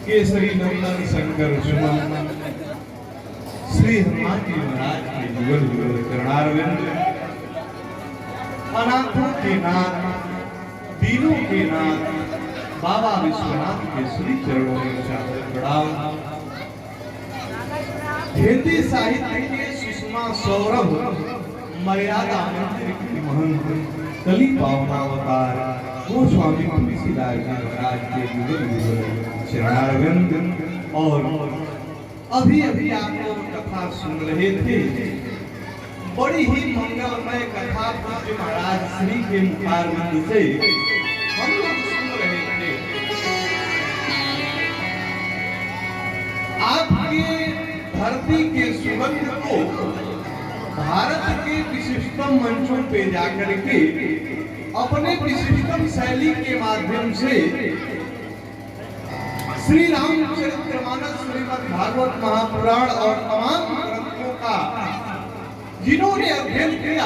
केसरी नंदन शंकर सुमन श्री हनुमान जी महाराज के युगल युगल चरणारविंद, अनाथों के नाथ, दीनों के नाथ बाबा विश्वनाथ के श्री चरणों में सादर प्रणाम। हिंदी साहित्य के सुषमा सौरभ मर्यादा मंदिर की महंत कली पावनावतार गोस्वामी तुलसीदास जी महाराज के युगल युगल चरणारविंद। और अभी अभी आप लोग कथा सुन रहे थे, बड़ी ही मंगलमय कथा पूज्य महाराज श्री के मुखारविंद से हम लोग सुन रहे थे। आपके धरती के सुगंध को भारत के विशिष्टतम मंचों पे जाकर के अपने विशिष्टतम शैली के माध्यम से श्री रामचरितमानस, श्रीमद् भागवत महापुराण और तमाम ग्रंथों का जिन्होंने अध्ययन किया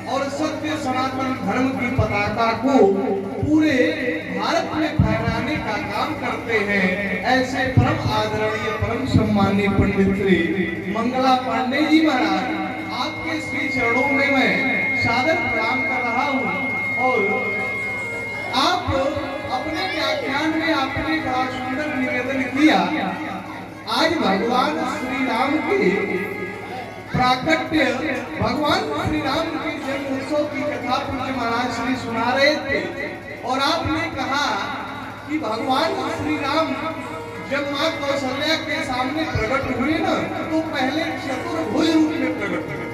और सत्य सनातन धर्म की पताका को पूरे भारत में फहराने का काम करते हैं, ऐसे परम आदरणीय परम सम्मानीय पंडित श्री मंगला पांडे जी महाराज, आपके श्री चरणों में मैं सादर प्रणाम कर रहा हूँ। और आप अपने व्याख्यान में आपने बड़ा सुंदर निवेदन किया। आज भगवान श्री राम के प्राकट्य, भगवान श्री राम के जन्म उत्सव की कथा पूज्य महाराज श्री सुना रहे थे और आपने कहा कि भगवान श्री राम जब मां कौशल्या के सामने प्रकट हुए ना, तो पहले चतुर्भुज रूप में प्रकट हुए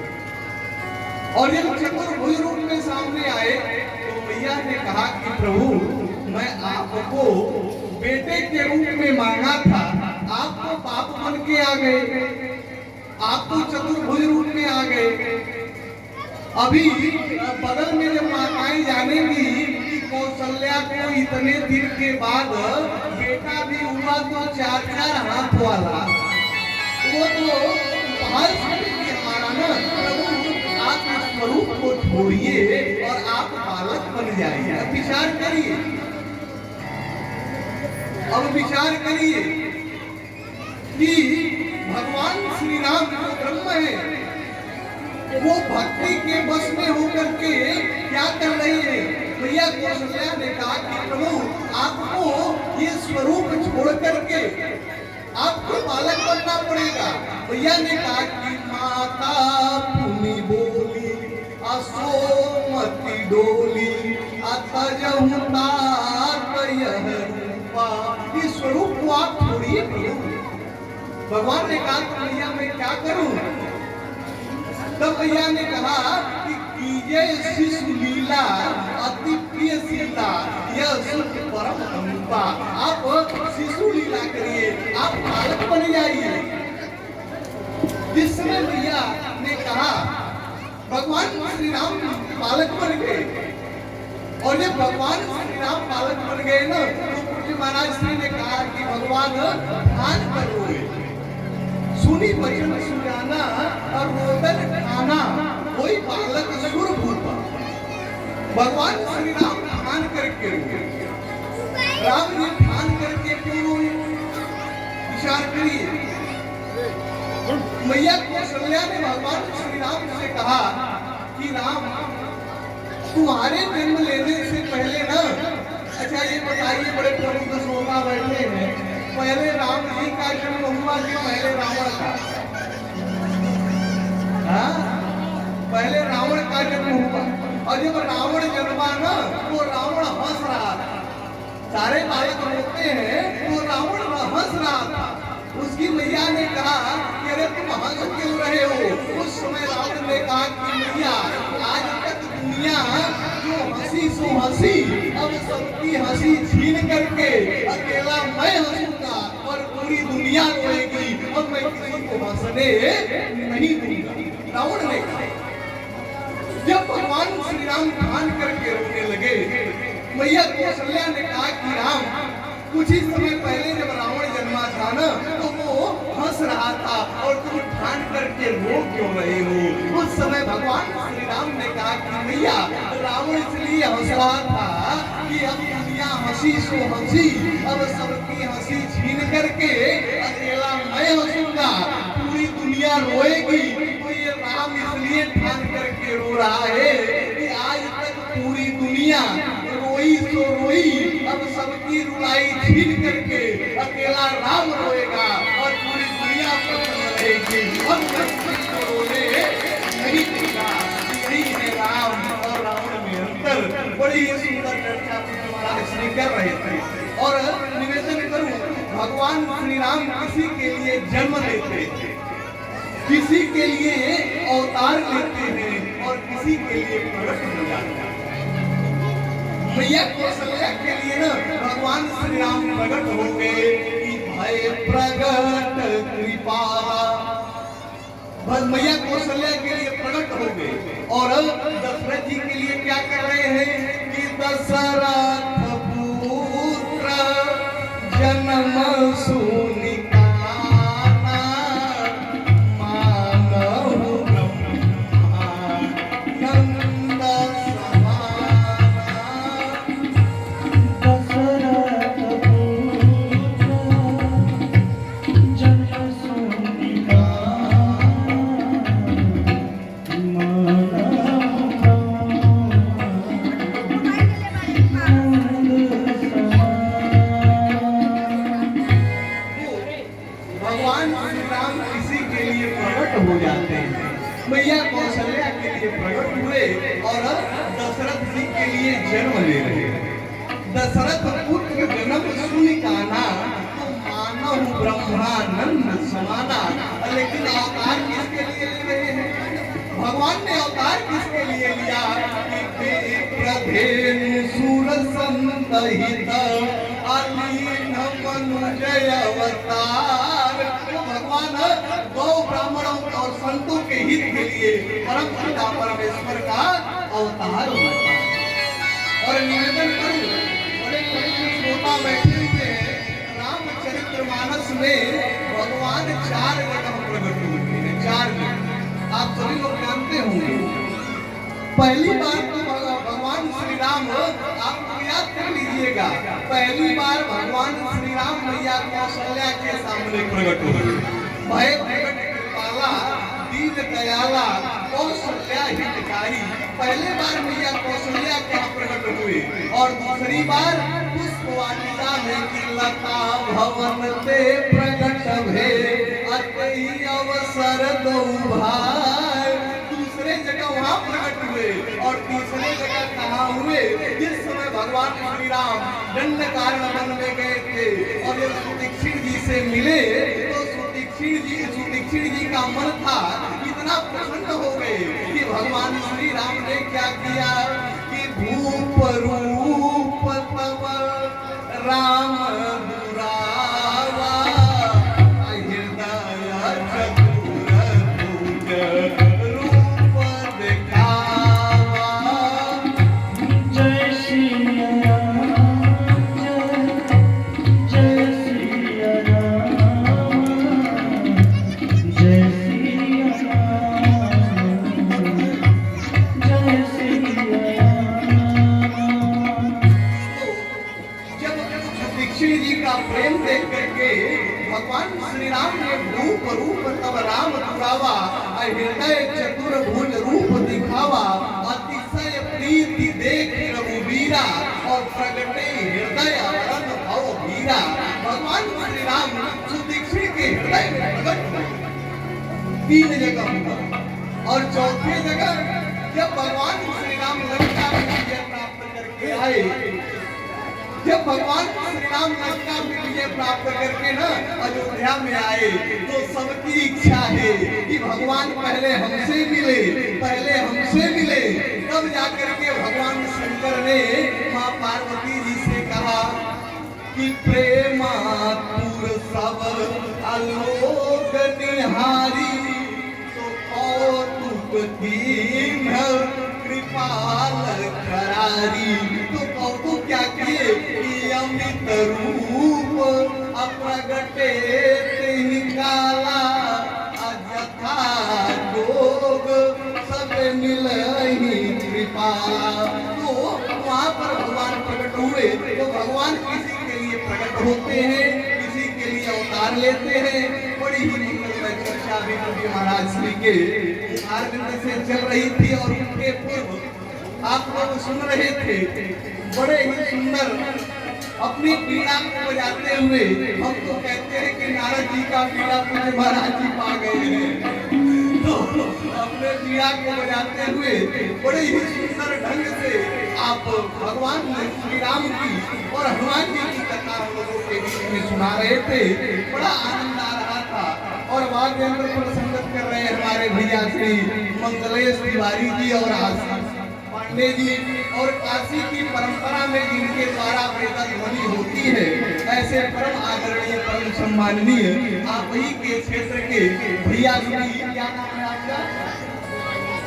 और जब चतुर्भुज रूप में सामने आए तो मैया ने कहा कि प्रभु, मैं आपको बेटे के रूप में मांगा था, आप तो बाप बन के आ गए, आप तो चतुर्भुज रूप में आ गए। अभी बदल में जब माताएं जानेंगी कि कौशल्या को इतने दिन के बाद बेटा भी हुआ तो 4-4 हाथ वाला, वो तो बाहर से हमारा ना, प्रभु आप स्वरूप को छोड़िए और आप बालक बन जाइए। अब विचार करिए, अब विचार करिए कि भगवान श्री राम जो ब्रह्म है, वो भक्ति के बस में होकर के क्या कर रही है। भैया कौशल्या ने कहा कि प्रभु, आपको ये स्वरूप छोड़ करके आपको बालक बनना पड़ेगा। भैया ने कहा कि माता पुनि बोली असोमति डोली अतजहुता यह रूपा, इस स्वरूप को आप छोड़िए प्रभु। भगवान ने कहा तो भैया मैं क्या करूं। तब भैया ने कहा कि कीजिए शिशु लीला अति प्रिय सीता, यह सुख परम अनुपा, आप शिशु लीला करिए, आप बालक बन जाइए। जिस समय भैया ने कहा भगवान श्री राम बालक बन गए और जब भगवान श्री राम बालक बन गए ना, तो पूज्य महाराज श्री ने कहा कि भगवान ध्यान करोगे, सुनी वचन सुजाना और रोदन खाना, वही बालक सुर भूपा। भगवान श्री राम ध्यान करके राम जी ध्यान करके क्यों रोए, विचार करिए। मैया कौशल्या ने भगवान श्री राम से कहा कि राम, तुम्हारे जन्म लेने से पहले ना, अच्छा ये बताइए, बड़े प्रमुख श्रोता बैठे हैं, पहले राम जी का जन्म हुआ कि पहले रावण का? पहले रावण का जन्म हुआ और जब रावण जन्मा ना, तो रावण हंस रहा था। सारे बालक रोते हैं तो रावण हंस रहा था। उसकी मैया ने कहा कि अरे तुम हंस क्यों रहे हो। उस समय रावण ने कहा कि मैया, आज तक दुनिया जो हंसी सो हंसी, अब सबकी हंसी छीन करके अकेला मैं हंसूंगा और पूरी दुनिया रोएगी, अब मैं किसी को हंसने नहीं दूंगा। रावण ने कहा। जब भगवान श्री राम ध्यान करके रोने लगे, मैया कौशल्या ने कहा कि राम, कुछ ही समय पहले जब रावण जन्मा था ना, तो वो हंस रहा था और तुम ध्यान करके रो क्यों रहे हो। उस समय भगवान श्री राम ने कहा कि मैया, रावण इसलिए हंस रहा था कि अब दुनिया हंसी सो हंसी, अब सबकी हंसी छीन करके अकेला मैं हंसूंगा, पूरी दुनिया रोएगी। तो ये राम इसलिए ठान करके रो रहा है कि आज तक पूरी दुनिया रोई सो रोई, अब सबकी रुलाई छीन करके अकेला राम रोएगा और पूरी दुनिया प्रसन्न रहेगी। अब किसी को रोने नहीं देगा। यही है राम और रावण में अंतर। बड़ी ही सुंदर चर्चा महाराज श्री कर रहे थे। और निवेदन करूं, भगवान श्री राम किसी के लिए जन्म लेते थे, किसी के लिए अवतार लेते हैं और किसी के लिए प्रकट हो जाते हैं। मैया कौशल्या के लिए ना भगवान श्री राम प्रकट हो गए कि भय प्रगट कृपा। मैया कौशल्या के लिए प्रकट हो गए। और दशरथ जी के लिए क्या कर रहे हैं कि दशरथ पुत्र जन्म सुनि काना, मानहु ब्रह्मानंद समाना। दशरथ पुत्र जन्म सुनि हो जाते हैं। मैया कौशल्या के लिए प्रकट हुए और दशरथ जी के लिए जन्म ले रहे हैं। दशरथ पुत्र जन्म सुनि काना, तो मानहु ब्रह्मानंद समाना। लेकिन अवतार किसके लिए ले रहे हैं? भगवान ने अवतार किसके लिए लिया कि प्रधेनु सुर संतहित अलीन मनुजय अवतार। भगवान गौ ब्राह्मणों और संतों के हित के लिए परम पिता परमेश्वर का अवतार होता है। और निवेदन करूं, बड़े श्रोता बैठे हुए हैं, रामचरितमानस में भगवान 4 जगह प्रकट होते हैं। 4 जगह आप सभी लोग जानते होंगे। पहली बार तो भगवान श्री राम, आप याद कर लीजिएगा, पहली बार भगवान श्री राम मैया कौशल्या के सामने प्रकट हुए। भय प्रगट कृपाला दीन दयाला कौशल्या हितकारी। पहले बार मैया कौशल्या क्या प्रकट हुए और दूसरी बार पुष्पवाटिका में कि लता भवन ते प्रकट भे अतहि अवसर दो भाई। दूसरे जगह वहां प्रकट हुए और तीसरे जगह कहाँ हुए? जिस समय भगवान श्री राम दंड कारण वन में गए थे और जब सुदीक्षित जी से मिले तो सुदीक्षित जी का मन था इतना प्रसन्न हो गए कि भगवान श्री राम ने क्या किया कि भूप रूप तव राम दुरावा, हृदय चतुर रूप दिखावा। जय श्री प्रेम देख करके भगवान श्री राम ने भूप रूप तब राम दुरावा, हृदय चतुर भुज रूप दिखावा। अतिशय प्रीति देख रघुवीरा और प्रगटे हृदय अरन भव वीरा। भगवान श्री राम सुदीक्षित के हृदय में प्रकट हुए 3 जगह हुआ। और चौथी जगह जब भगवान श्री राम लंका में विजय प्राप्त करके आए, जब भगवान श्री राम लंका में विजय प्राप्त करके ना अयोध्या में आए तो सबकी इच्छा है कि भगवान पहले हमसे मिले, तब जाकर के भगवान शंकर ने मां पार्वती जी से कहा कि प्रेमातुर सब आलोक निहारी, तो कौतुक दीन कृपाल करारी। तो कौतुक क्या किए कि अमित रूप अप्रगटे निकाला, अजथा जोग सब मिलहि कृपाला। तो वहां पर भगवान प्रकट हुए। तो भगवान किसी के लिए प्रकट होते हैं, किसी के लिए कर लेते हैं। बड़ी ही मंगलमय चर्चा भी कवि महाराज श्री के आरविंद से चल रही थी और उनके पूर्व आप लोग सुन रहे थे। बड़े ही सुंदर अपनी पीड़ा को बजाते हुए हम तो कहते हैं कि नारद जी का पीड़ा पूज्य महाराज जी पा गए हैं। तो अपने पीड़ा को बजाते हुए बड़े ही सुंदर ढंग से आप भगवान श्री राम की और हनुमान जी की कथा हम लोगों के बीच में सुना रहे थे। बड़ा आनंद आ रहा था और वाद्य यंत्र पर संगत कर रहे हमारे भैया श्री मंगलेश तिवारी जी और आशीष पांडे जी और काशी की परंपरा में जिनके द्वारा वेदा ध्वनि होती है, ऐसे परम आदरणीय परम सम्माननीय आप ही के क्षेत्र के भैया श्री क्या नाम है आपका?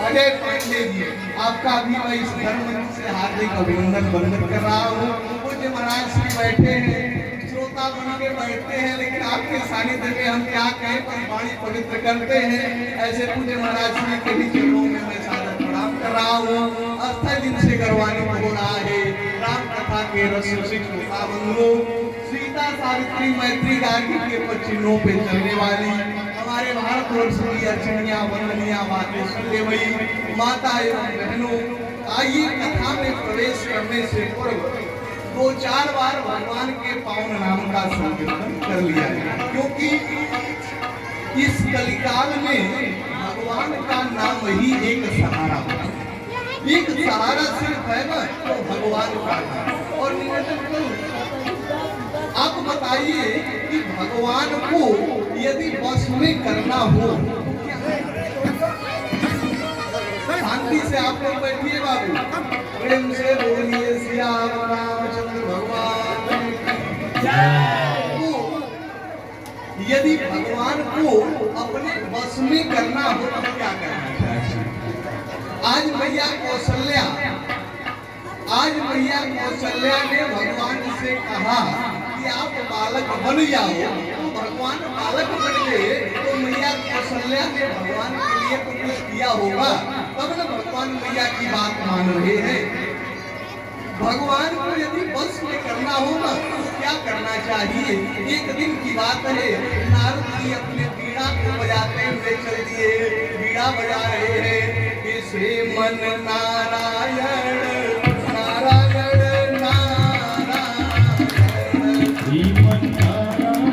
अजय पांडे जी, आपका भी मैं इस धर्म से हार्दिक अभिनंदन वंदन कर रहा हूँ। पूज्य महाराज श्री बैठे हैं, श्रोता बन के बैठते हैं, लेकिन आपके सानिध्य में हम क्या कहें, पर वाणी पवित्र करते हैं। ऐसे पूज्य महाराज श्री के भी चरणों में मैं सादर प्रणाम कर रहा हूँ। अस्थायी दिन से गरवानी हो रहा है राम कथा के रस रसिक बंधुओं, सीता सावित्री मैत्री गार्गी के पचिन्हों पे चलने वाली हमारे भारतवर्ष की अर्चनिया वंदनिया बातें सुनने वही माता एवं बहनों, आइए कथा में प्रवेश करने से पूर्व दो चार बार भगवान के पावन नाम का संकीर्तन कर लिया है, क्योंकि इस कलिकाल में भगवान का नाम ही एक सहारा है। एक सहारा सिर्फ है ना तो भगवान का है। और निवेदन करूं, आप बताइए कि भगवान को यदि वश में करना हो, शांति से आप लोग बैठिए बाबू, प्रेम से बोलिए सियावर रामचंद्र भगवान। यदि भगवान को अपने वश में करना हो तो क्या करना चाहिए? आज मैया कौशल्या ने भगवान से कहा कि आप बालक बन जाओ, तो भगवान बालक बन गए। तो मैया कौशल्या ने भगवान के लिए तो कुछ किया होगा, तब न भगवान मैया की बात मान रहे हैं। भगवान को यदि वश में करना होगा तो क्या करना चाहिए? एक दिन की बात है, नारद जी अपने वीणा को बजाते हुए चल दिए, वीणा बजा रहे हैं। श्रीमन नारायण नारायण नारायण, श्रीमन नारायण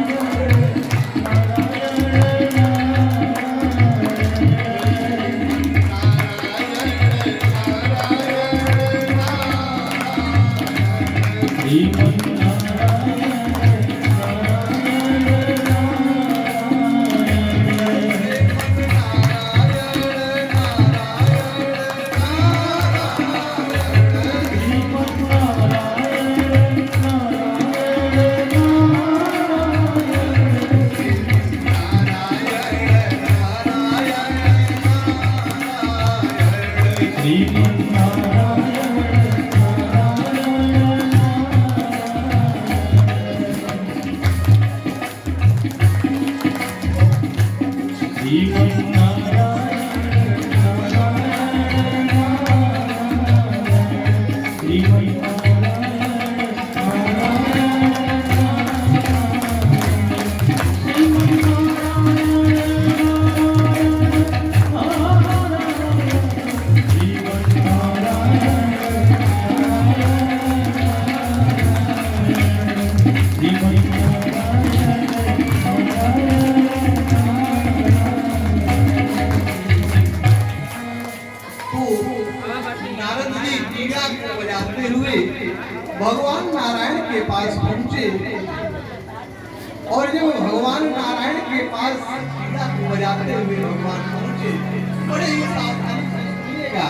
भगवान नारायण के पास पहुंचे और जब भगवान नारायण के पास वीणा को बजाते हुए भगवान पहुंचे, बड़े ही सावधानी से सुनिएगा,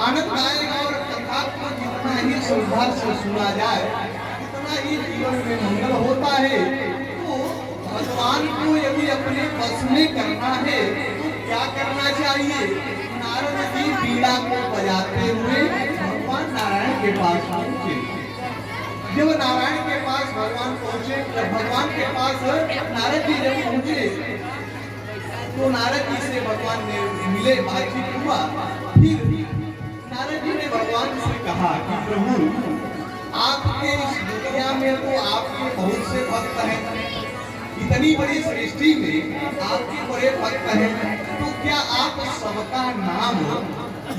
आनंद आएगा और कथा को जितना ही श्रद्धा से सुना जाए उतना ही जीवन में मंगल होता है। तो भगवान को यदि अपने वश में करना है तो क्या करना चाहिए? नारद जी वीणा को बजाते हुए भगवान नारायण के पास पहुंचे। जब नारायण के पास भगवान पहुंचे, जब भगवान के पास नारद जी जब पहुंचे तो नारद जी से भगवान ने मिले, बातचीत हुआ। फिर नारद जी ने भगवान से कहा कि प्रभु आपके इस दुनिया में तो आपके बहुत से भक्त हैं, इतनी बड़ी सृष्टि में आपके बड़े भक्त हैं, तो क्या आप सबका नाम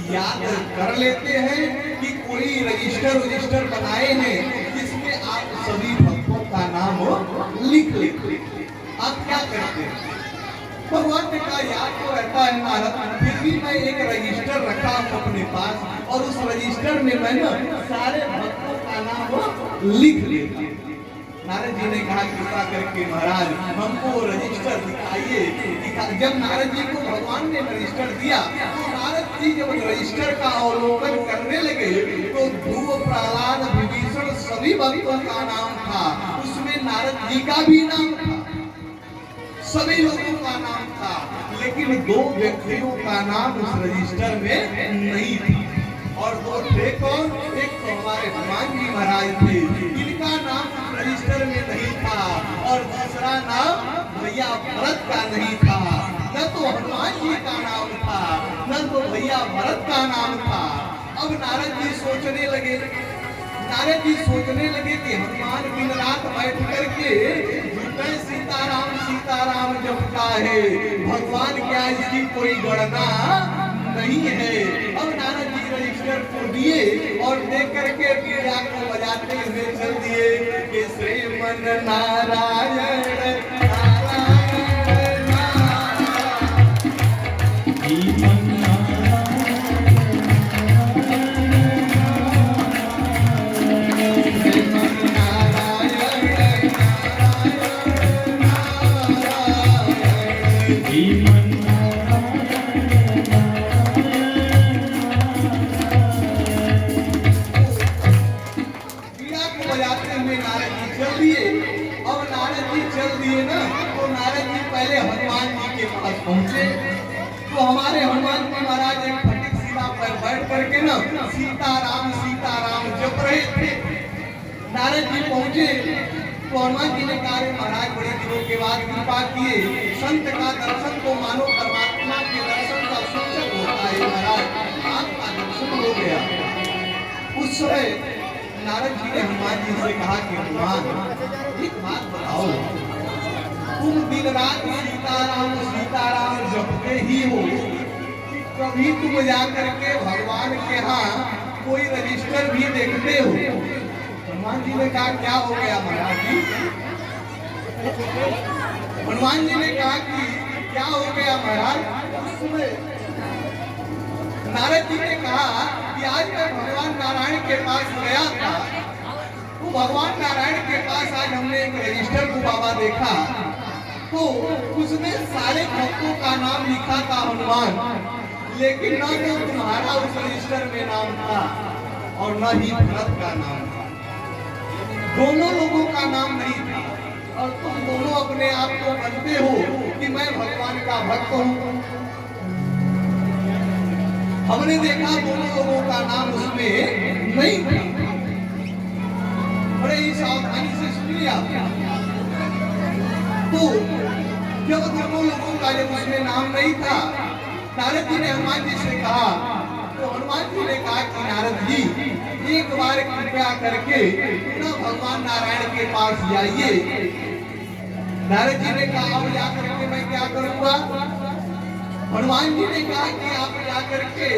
याद कर लेते हैं कि कोई रजिस्टर बनाए हैं जिसमें आप सभी भक्तों का नाम लिख लेते हैं? आप क्या करते हैं? भगवान ने कहा याद तो रहता है नारद, फिर भी मैं एक रजिस्टर रखा हूं अपने पास और उस रजिस्टर में मैं सारे भक्तों का नाम लिख लेता हूं। नारद जी ने कहा कृपा करके महाराज हमको रजिस्टर दिखाइए। जब नारद जी को भगवान ने रजिस्टर दिया तो नारद जी जब रजिस्टर का अवलोकन करने लगे तो ध्रुव, प्रहलाद, विभीषण सभी भक्तों का नाम था, उसमें नारद जी का भी नाम था, सभी लोगों का नाम था, लेकिन दो व्यक्तियों का नाम उस रजिस्टर में नहीं था। और दो थे कौन? एक तो हमारे हनुमान जी महाराज थे, इनका नाम रजिस्टर में नहीं था, और दूसरा नाम भैया भरत का नहीं था। न तो हनुमान जी का नाम था, न तो भैया भरत का नाम था। अब नारद जी सोचने लगे कि हनुमान दिन रात बैठ करके सीताराम सीताराम जपता है, भगवान क्या इसकी कोई गणना नहीं है। अब नारद जी रजिस्टर को दिए और देख करके बीड़ा को बजाते हुए चल दिए कि श्रीमन नारायण नारायण पहुंचे तो हमारे हनुमान जी महाराज एक फटिक शिला पर बैठ करके ना सीताराम सीताराम जप रहे थे। नारद जी पहुंचे तो हनुमान जी ने कहा महाराज बड़े दिनों के बाद कृपा किए, संत का दर्शन तो मानो परमात्मा के दर्शन का सूचक होता है, महाराज आपका दर्शन हो गया। उस समय नारद जी ने हनुमान जी से कहा कि हनुमान एक बात बताओ, तुम दिन रात सीताराम सीताराम जपते ही हो, कभी तुम जाकर के भगवान के यहाँ कोई रजिस्टर भी देखते हो? हनुमान जी ने कहा क्या हो गया महाराज जी? हनुमान जी ने कहा कि क्या हो गया महाराज? नारद जी ने कहा कि आज मैं भगवान नारायण के पास गया था, तो भगवान नारायण के पास आज हमने एक रजिस्टर को बाबा देखा, तो उसमें सारे भक्तों का नाम लिखा था हनुमान, लेकिन न तो तुम्हारा उस रजिस्टर में नाम था और न ही भरत का नाम था। दोनों लोगों का नाम नहीं था और तुम दोनों अपने आप को मानते हो कि मैं भगवान का भक्त हूँ। हमने देखा दोनों लोगों का नाम उसमें नहीं था। बड़े ही सावधानी से सुनिए आप। तो जब दोनों लोगों का जब उसमें नाम नहीं था, नारद जी ने हनुमान जी से कहा, तो हनुमान जी ने कहा कि नारद जी एक बार कृपया करके पुनः भगवान नारायण के पास जाइए। नारद जी ने कहा अब जाकर के मैं क्या करूंगा? हनुमान जी ने कहा कि आप जाकर के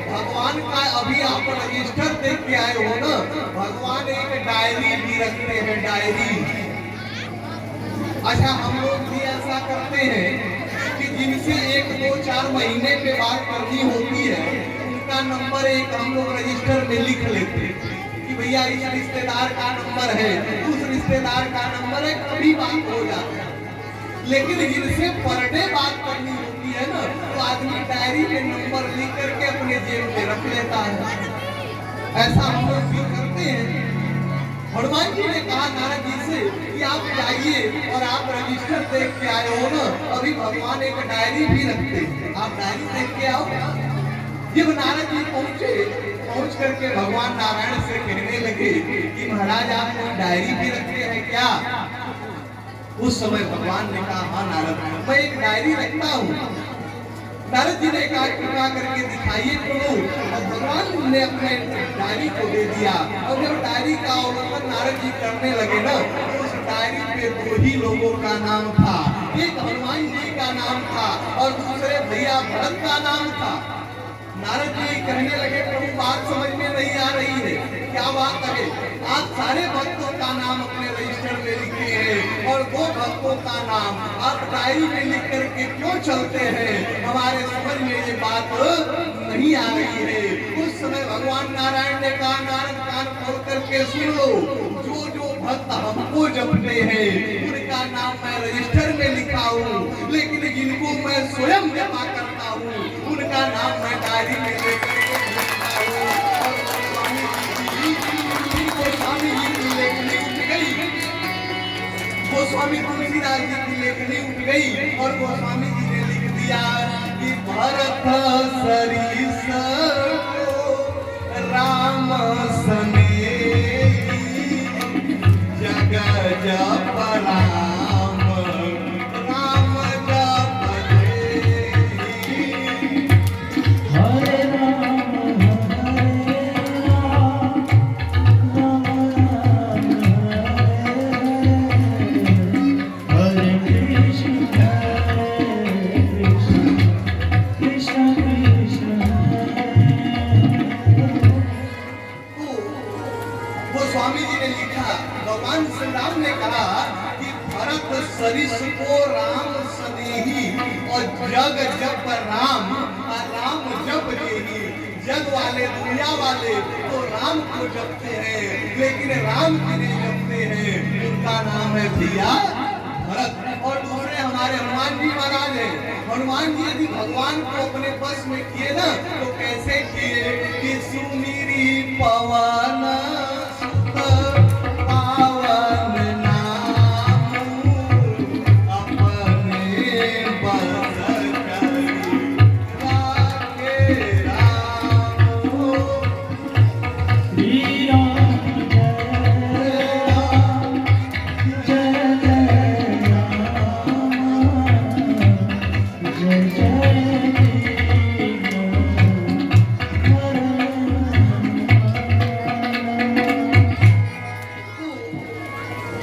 भगवान का अभी आप रजिस्टर देख के आए हो ना, भगवान एक डायरी भी रखते हैं, डायरी। अच्छा हम लोग भी ऐसा करते हैं कि जिनसे 1, 2, 4 महीने पे बात करनी होती है, उनका नंबर एक हम लोग रजिस्टर में लिख लेते हैं कि भैया इस रिश्तेदार का नंबर है, उस रिश्तेदार का नंबर है, कभी बात हो जाता है। लेकिन जिनसे पर डे बात करनी होती है ना, तो आदमी डायरी में नंबर लिख करके अपने जेब में रख लेता है। ऐसा हम लोग भी करते हैं। हनुमान जी ने कहा नारद जी से कि आप जाइए और आप रजिस्टर देख के आए हो ना, अभी भगवान एक डायरी भी रखते हैं, आप डायरी देख के आओ। जब नारद जी पहुंच करके भगवान नारायण से कहने लगे कि महाराज आप डायरी भी रखते हैं क्या? उस समय भगवान ने कहा हाँ नारद मैं एक डायरी रखता हूँ। नारद जी ने कहा कृपा करके दिखाइए प्रभु, और भगवान ने अपने डायरी को दे दिया। और जब डायरी का अवलोकन नारद जी करने लगे ना, तो उस डायरी पे दो ही लोगों का नाम था, एक हनुमान जी का नाम था और दूसरे भैया भरत का नाम था। नारद जी कहने लगे, प्रभु बात समझ में नहीं आ रही है, क्या बात है? आप सारे भक्तों का नाम अपने रजिस्टर में लिखे हैं और दो भक्तों का नाम आप डायरी में लिख करके क्यों चलते हैं? हमारे समझ में ये बात नहीं आ रही है। उस समय भगवान नारायण ने कहा, नारद कान खोल करके सुन लो, जो जो भक्त हमको जपते हैं उनका नाम मैं रजिस्टर में लिखा हूँ, लेकिन जिनको मैं स्वयं जपा करता हूँ उनका नाम मैं डायरी में लेकर के लिखता हूँ। और गोस्वामी जी की लेखनी उठ गई, गोस्वामी तुलसीदास जी की लेखनी उठ गई और गोस्वामी जी ने लिख दिया कि भरत सरीस राम सनेही, जग जप राम राम जप देहि। हरे राम हरे कृष्ण कृष्ण कृष्ण। गोस्वामी जी ने लिखा, भगवान श्री राम ने कहा कि भरत सरिस को राम सनेही और जग जप राम और राम जप देहि। जग वाले दुनिया वाले तो राम को जपते हैं, लेकिन राम की नहीं जपते हैं, उनका नाम है भैया भरत। और दूसरे हमारे हनुमान जी महाराज हैं। हनुमान जी यदि भगवान को अपने बस में किए ना तो कैसे किए कि सुमिरी पवन पावन नाम अपने बस करी राखे राम। श्री राम जय जय राम जय जय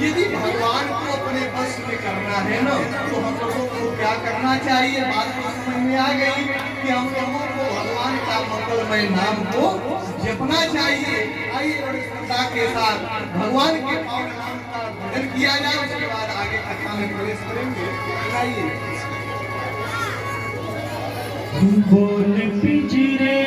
यदि भगवान को अपने बस में करना है ना तो हम लोगों को क्या करना चाहिए? बात तो समझ में आ गई कि हम लोगों को भगवान का मंगलमय नाम को जपना चाहिए। आइए बड़ी श्रद्धा के साथ भगवान के पावन नाम का भजन किया जाए, उसके बाद आगे कथा में प्रवेश करेंगे। आइए। बोल पिंजरे